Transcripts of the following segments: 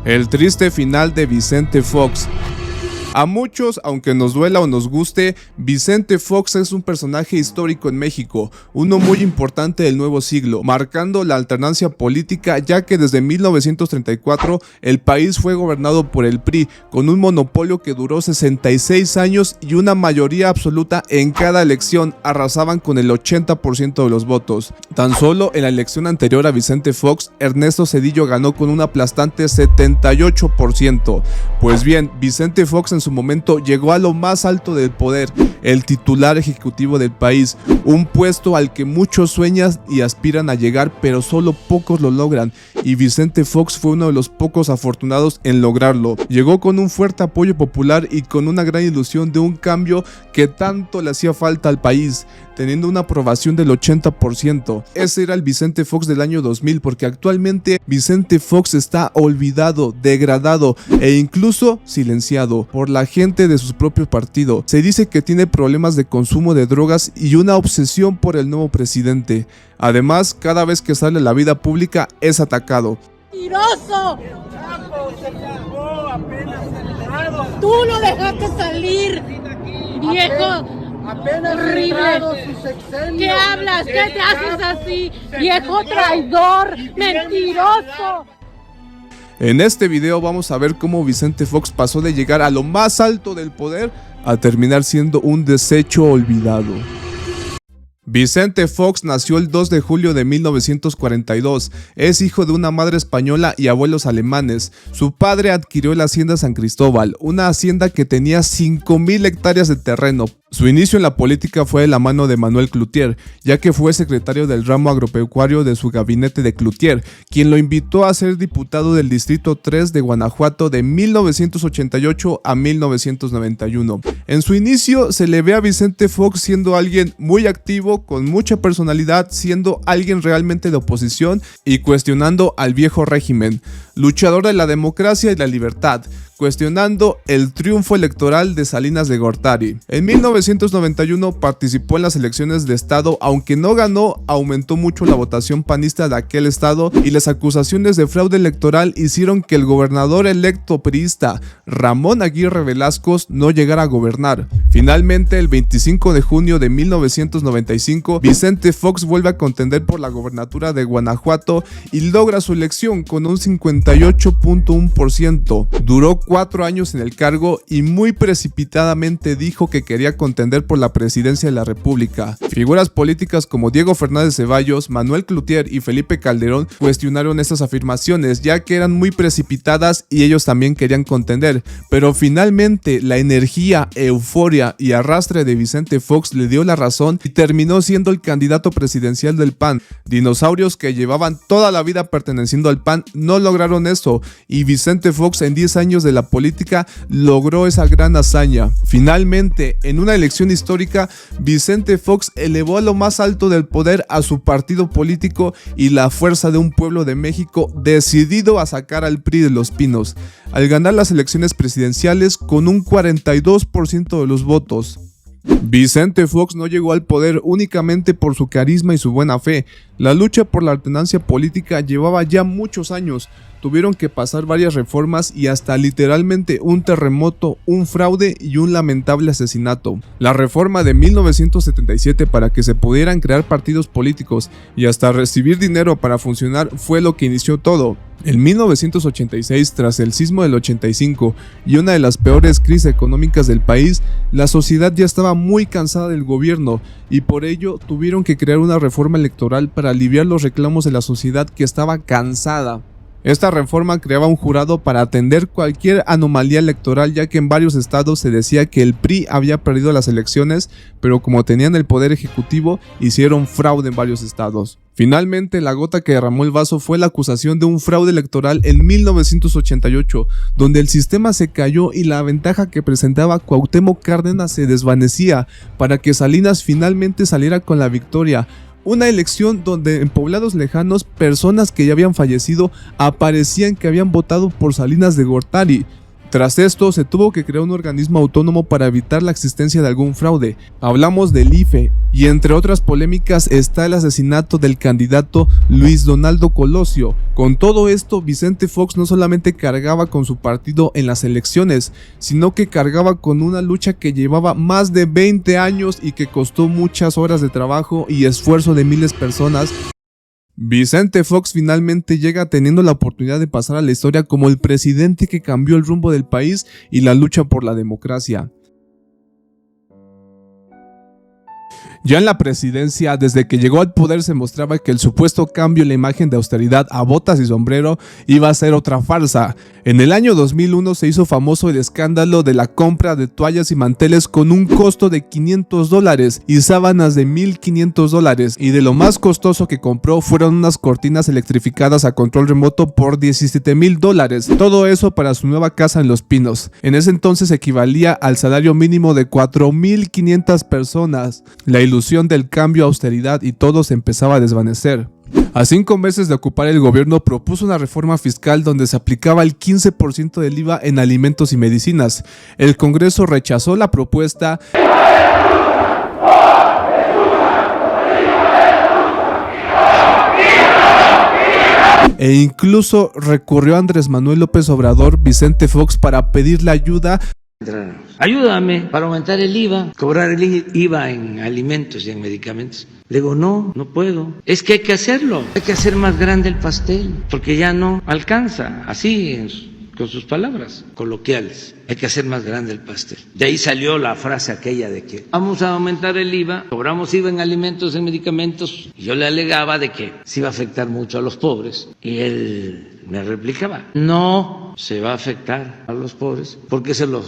El triste final de Vicente Fox. A muchos, aunque nos duela o nos guste, Vicente Fox es un personaje histórico en México, uno muy importante del nuevo siglo, marcando la alternancia política, ya que desde 1934 el país fue gobernado por el PRI, con un monopolio que duró 66 años y una mayoría absoluta en cada elección. Arrasaban con el 80% de los votos. Tan solo en la elección anterior a Vicente Fox, Ernesto Zedillo ganó con un aplastante 78%. Pues bien, Vicente Fox en su momento llegó a lo más alto del poder, el titular ejecutivo del país, un puesto al que muchos sueñan y aspiran a llegar, pero solo pocos lo logran, y Vicente Fox fue uno de los pocos afortunados en lograrlo. Llegó con un fuerte apoyo popular y con una gran ilusión de un cambio que tanto le hacía falta al país, teniendo una aprobación del 80%. Ese era el Vicente Fox del año 2000, porque actualmente Vicente Fox está olvidado, degradado e incluso silenciado por la gente de su propio partido. Se dice que tiene problemas de consumo de drogas y una obsesión por el nuevo presidente. Además, cada vez que sale a la vida pública es atacado. ¡Mentiroso! ¡Tú lo dejaste salir, viejo! ¡Horrible! ¿Qué hablas? ¿Qué te haces así? ¡Viejo traidor! ¡Mentiroso! En este video vamos a ver cómo Vicente Fox pasó de llegar a lo más alto del poder a terminar siendo un desecho olvidado. Vicente Fox nació el 2 de julio de 1942, es hijo de una madre española y abuelos alemanes. Su padre adquirió la hacienda San Cristóbal, una hacienda que tenía 5,000 hectáreas de terreno. Su inicio en la política fue de la mano de Manuel Cloutier, ya que fue secretario del ramo agropecuario de su gabinete de Cloutier, quien lo invitó a ser diputado del Distrito 3 de Guanajuato de 1988 a 1991. En su inicio se le ve a Vicente Fox siendo alguien muy activo, con mucha personalidad, siendo alguien realmente de oposición y cuestionando al viejo régimen, luchador de la democracia y la libertad, cuestionando el triunfo electoral de Salinas de Gortari. En 1991 participó en las elecciones de estado, aunque no ganó, aumentó mucho la votación panista de aquel estado y las acusaciones de fraude electoral hicieron que el gobernador electo priista Ramón Aguirre Velasco no llegara a gobernar. Finalmente, el 25 de junio de 1995, Vicente Fox vuelve a contender por la gobernatura de Guanajuato y logra su elección con un 58.1%. Duró 4 años en el cargo y muy precipitadamente dijo que quería contender por la presidencia de la República. Figuras políticas como Diego Fernández Ceballos, Manuel Cloutier y Felipe Calderón cuestionaron estas afirmaciones, ya que eran muy precipitadas y ellos también querían contender, pero finalmente la energía, euforia y arrastre de Vicente Fox le dio la razón y terminó siendo el candidato presidencial del PAN. Dinosaurios que llevaban toda la vida perteneciendo al PAN no lograron eso, y Vicente Fox en 10 años de la política logró esa gran hazaña. Finalmente, en una elección histórica, Vicente Fox elevó a lo más alto del poder a su partido político y la fuerza de un pueblo de México decidido a sacar al PRI de Los Pinos, al ganar las elecciones presidenciales con un 42% de los votos. Vicente Fox no llegó al poder únicamente por su carisma y su buena fe. La lucha por la alternancia política llevaba ya muchos años. Tuvieron que pasar varias reformas y hasta literalmente un terremoto, un fraude y un lamentable asesinato. La reforma de 1977 para que se pudieran crear partidos políticos y hasta recibir dinero para funcionar fue lo que inició todo. En 1986, tras el sismo del 85 y una de las peores crisis económicas del país, la sociedad ya estaba muy cansada del gobierno y por ello tuvieron que crear una reforma electoral para aliviar los reclamos de la sociedad que estaba cansada. Esta reforma creaba un jurado para atender cualquier anomalía electoral, ya que en varios estados se decía que el PRI había perdido las elecciones, pero como tenían el poder ejecutivo, hicieron fraude en varios estados. Finalmente, la gota que derramó el vaso fue la acusación de un fraude electoral en 1988, donde el sistema se cayó y la ventaja que presentaba Cuauhtémoc Cárdenas se desvanecía para que Salinas finalmente saliera con la victoria. Una elección donde en poblados lejanos personas que ya habían fallecido aparecían que habían votado por Salinas de Gortari. Tras esto, se tuvo que crear un organismo autónomo para evitar la existencia de algún fraude. Hablamos del IFE, y entre otras polémicas está el asesinato del candidato Luis Donaldo Colosio. Con todo esto, Vicente Fox no solamente cargaba con su partido en las elecciones, sino que cargaba con una lucha que llevaba más de 20 años y que costó muchas horas de trabajo y esfuerzo de miles de personas. Vicente Fox finalmente llega teniendo la oportunidad de pasar a la historia como el presidente que cambió el rumbo del país y la lucha por la democracia. Ya en la presidencia, desde que llegó al poder se mostraba que el supuesto cambio en la imagen de austeridad a botas y sombrero iba a ser otra farsa. En el año 2001 se hizo famoso el escándalo de la compra de toallas y manteles con un costo de $500 y sábanas de $1,500, y de lo más costoso que compró fueron unas cortinas electrificadas a control remoto por $17,000. Todo eso para su nueva casa en Los Pinos. En ese entonces equivalía al salario mínimo de 4,500 personas. La ilusión del cambio a austeridad y todo se empezaba a desvanecer. A 5 meses de ocupar el gobierno propuso una reforma fiscal donde se aplicaba el 15% del IVA en alimentos y medicinas. El Congreso rechazó la propuesta e incluso recurrió a Andrés Manuel López Obrador, Vicente Fox, para pedirle ayuda. Ayúdame para aumentar el IVA, cobrar el IVA en alimentos y en medicamentos. Le digo, no puedo. Es que hay que hacerlo. Hay que hacer más grande el pastel, porque ya no alcanza. Así, con sus palabras coloquiales. Hay que hacer más grande el pastel. De ahí salió la frase aquella de que vamos a aumentar el IVA, cobramos IVA en alimentos, en medicamentos. Y yo le alegaba de que se iba a afectar mucho a los pobres. Y él me replicaba, no se va a afectar a los pobres porque se va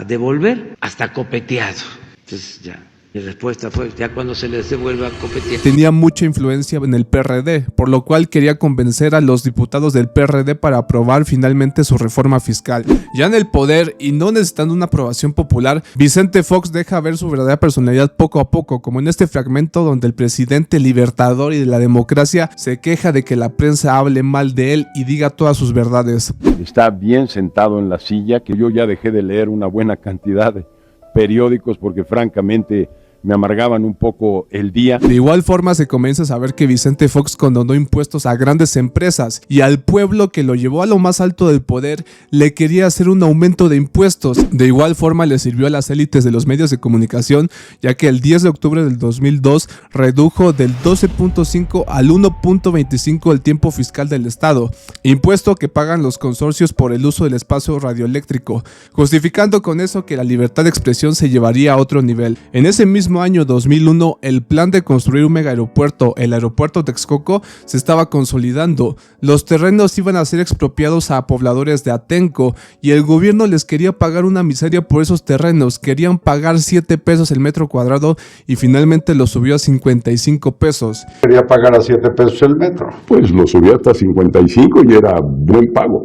a devolver hasta copeteado. Entonces ya. Mi respuesta fue, ya cuando se les devuelva a copetear. Tenía mucha influencia en el PRD, por lo cual quería convencer a los diputados del PRD para aprobar finalmente su reforma fiscal. Ya en el poder y no necesitando una aprobación popular, Vicente Fox deja ver su verdadera personalidad poco a poco, como en este fragmento donde el presidente libertador y de la democracia se queja de que la prensa hable mal de él y diga todas sus verdades. Está bien sentado en la silla, que yo ya dejé de leer una buena cantidad de periódicos porque francamente me amargaban un poco el día. De igual forma se comienza a saber que Vicente Fox condonó impuestos a grandes empresas y al pueblo que lo llevó a lo más alto del poder le quería hacer un aumento de impuestos. De igual forma le sirvió a las élites de los medios de comunicación, ya que el 10 de octubre del 2002 redujo del 12.5 al 1.25 el tiempo fiscal del Estado, impuesto que pagan los consorcios por el uso del espacio radioeléctrico, justificando con eso que la libertad de expresión se llevaría a otro nivel. En ese mismo año 2001, el plan de construir un mega aeropuerto, el aeropuerto Texcoco, se estaba consolidando. Los terrenos iban a ser expropiados a pobladores de Atenco y el gobierno les quería pagar una miseria por esos terrenos. Querían pagar 7 pesos el metro cuadrado y finalmente lo subió a 55 pesos. Quería pagar a 7 pesos el metro. Pues lo subió hasta 55 y era buen pago.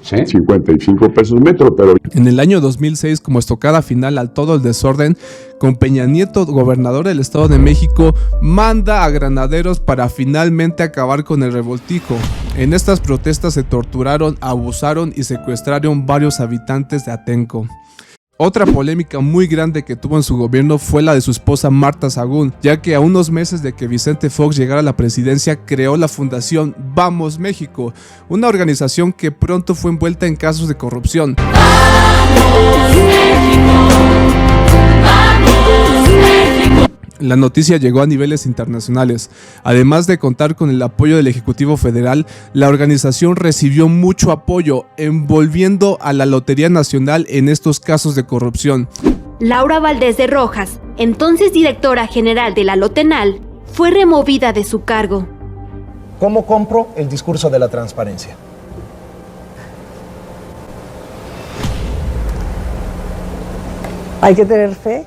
¿Sí? 55 pesos metro, pero... En el año 2006, como estocada final al todo el desorden, con Peña Nieto, gobernador del Estado de México, manda a granaderos para finalmente acabar con el revoltijo. En estas protestas se torturaron, abusaron y secuestraron varios habitantes de Atenco. Otra polémica muy grande que tuvo en su gobierno fue la de su esposa Marta Sagún, ya que a unos meses de que Vicente Fox llegara a la presidencia creó la fundación Vamos México, una organización que pronto fue envuelta en casos de corrupción. ¡Vamos, México! ¡Vamos, México! La noticia llegó a niveles internacionales. Además de contar con el apoyo del Ejecutivo Federal, la organización recibió mucho apoyo, envolviendo a la Lotería Nacional en estos casos de corrupción. Laura Valdés de Rojas, entonces directora general de la Lotenal, fue removida de su cargo. ¿Cómo compro el discurso de la transparencia? Hay que tener fe.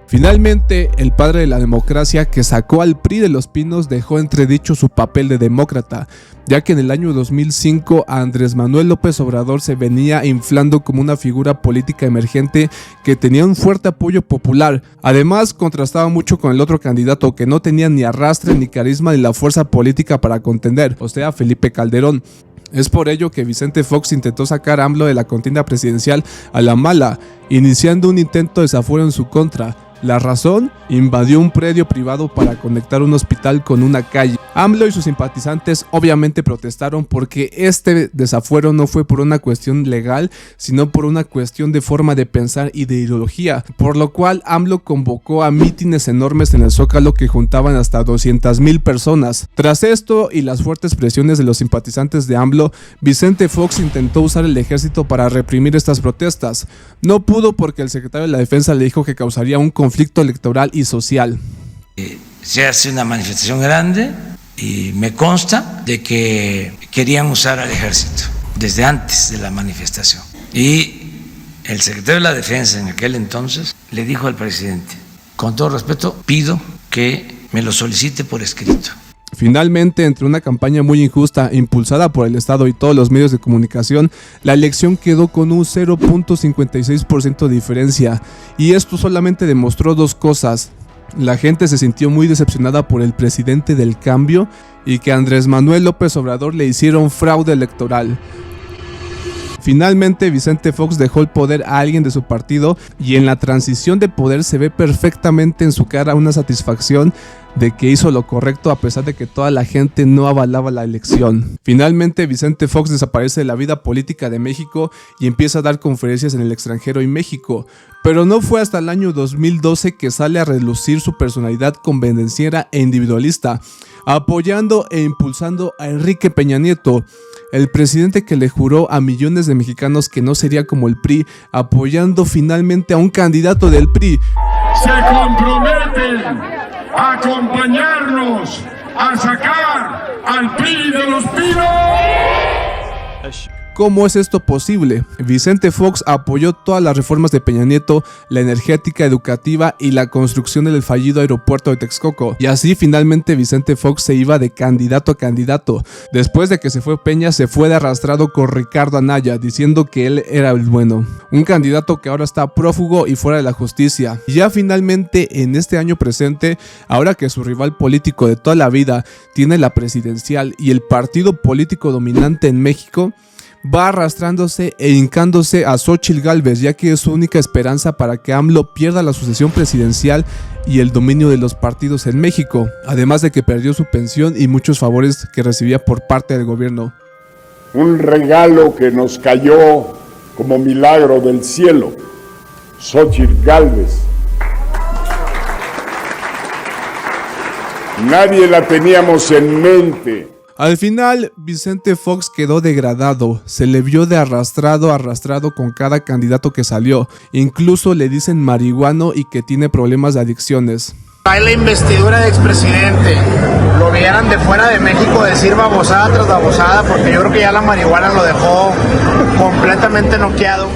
Finalmente, el padre de la democracia que sacó al PRI de Los Pinos dejó entredicho su papel de demócrata, ya que en el año 2005 a Andrés Manuel López Obrador se venía inflando como una figura política emergente que tenía un fuerte apoyo popular. Además, contrastaba mucho con el otro candidato que no tenía ni arrastre, ni carisma, ni la fuerza política para contender, o sea, Felipe Calderón. Es por ello que Vicente Fox intentó sacar a AMLO de la contienda presidencial a la mala, iniciando un intento de desafuero en su contra. La razón: invadió un predio privado para conectar un hospital con una calle. AMLO y sus simpatizantes obviamente protestaron porque este desafuero no fue por una cuestión legal, sino por una cuestión de forma de pensar y de ideología, por lo cual AMLO convocó a mítines enormes en el Zócalo que juntaban hasta 200,000 personas. Tras esto y las fuertes presiones de los simpatizantes de AMLO, Vicente Fox intentó usar el ejército para reprimir estas protestas. No pudo porque el secretario de la Defensa le dijo que causaría un conflicto electoral y social. Se hace una manifestación grande y me consta de que querían usar al ejército desde antes de la manifestación. Y el secretario de la Defensa en aquel entonces le dijo al presidente: con todo respeto, pido que me lo solicite por escrito. Finalmente, entre una campaña muy injusta impulsada por el Estado y todos los medios de comunicación, la elección quedó con un 0.56% de diferencia, y esto solamente demostró dos cosas: la gente se sintió muy decepcionada por el presidente del cambio y que a Andrés Manuel López Obrador le hicieron fraude electoral. Finalmente, Vicente Fox dejó el poder a alguien de su partido, y en la transición de poder se ve perfectamente en su cara una satisfacción de que hizo lo correcto a pesar de que toda la gente no avalaba la elección. Finalmente, Vicente Fox desaparece de la vida política de México y empieza a dar conferencias en el extranjero y México, pero no fue hasta el año 2012 que sale a relucir su personalidad convenenciera e individualista, apoyando e impulsando a Enrique Peña Nieto, el presidente que le juró a millones de mexicanos que no sería como el PRI, apoyando finalmente a un candidato del PRI. Se comprometen a acompañarnos a sacar al PRI de los pinos. ¿Cómo es esto posible? Vicente Fox apoyó todas las reformas de Peña Nieto, la energética, educativa y la construcción del fallido aeropuerto de Texcoco, y así finalmente Vicente Fox se iba de candidato a candidato. Después de que se fue Peña, se fue de arrastrado con Ricardo Anaya, diciendo que él era el bueno, un candidato que ahora está prófugo y fuera de la justicia. Y ya finalmente en este año presente, ahora que su rival político de toda la vida tiene la presidencial y el partido político dominante en México, va arrastrándose e hincándose a Xóchitl Gálvez, ya que es su única esperanza para que AMLO pierda la sucesión presidencial y el dominio de los partidos en México, además de que perdió su pensión y muchos favores que recibía por parte del gobierno. Un regalo que nos cayó como milagro del cielo, Xóchitl Gálvez. Nadie la teníamos en mente. Al final, Vicente Fox quedó degradado, se le vio de arrastrado con cada candidato que salió, incluso le dicen marihuano y que tiene problemas de adicciones. Hay la investidura de expresidente, lo vieran de fuera de México decir babosada tras babosada, porque yo creo que ya la marihuana lo dejó completamente noqueado.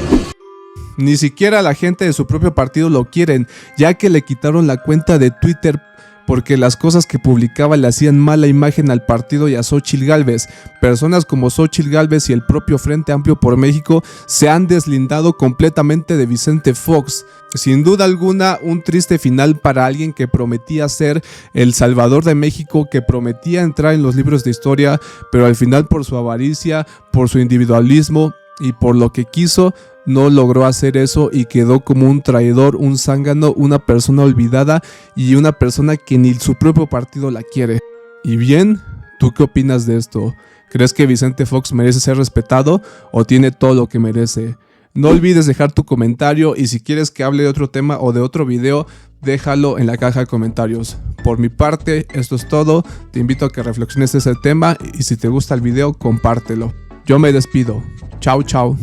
Ni siquiera la gente de su propio partido lo quieren, ya que le quitaron la cuenta de Twitter porque las cosas que publicaba le hacían mala imagen al partido y a Xóchitl Gálvez. Personas como Xóchitl Gálvez y el propio Frente Amplio por México se han deslindado completamente de Vicente Fox. Sin duda alguna, un triste final para alguien que prometía ser el salvador de México, que prometía entrar en los libros de historia, pero al final por su avaricia, por su individualismo y por lo que quiso, no logró hacer eso y quedó como un traidor, un zángano, una persona olvidada y una persona que ni su propio partido la quiere. Y bien, ¿tú qué opinas de esto? ¿Crees que Vicente Fox merece ser respetado o tiene todo lo que merece? No olvides dejar tu comentario, y si quieres que hable de otro tema o de otro video, déjalo en la caja de comentarios. Por mi parte, esto es todo. Te invito a que reflexiones ese tema y si te gusta el video, compártelo. Yo me despido. Chao, chao.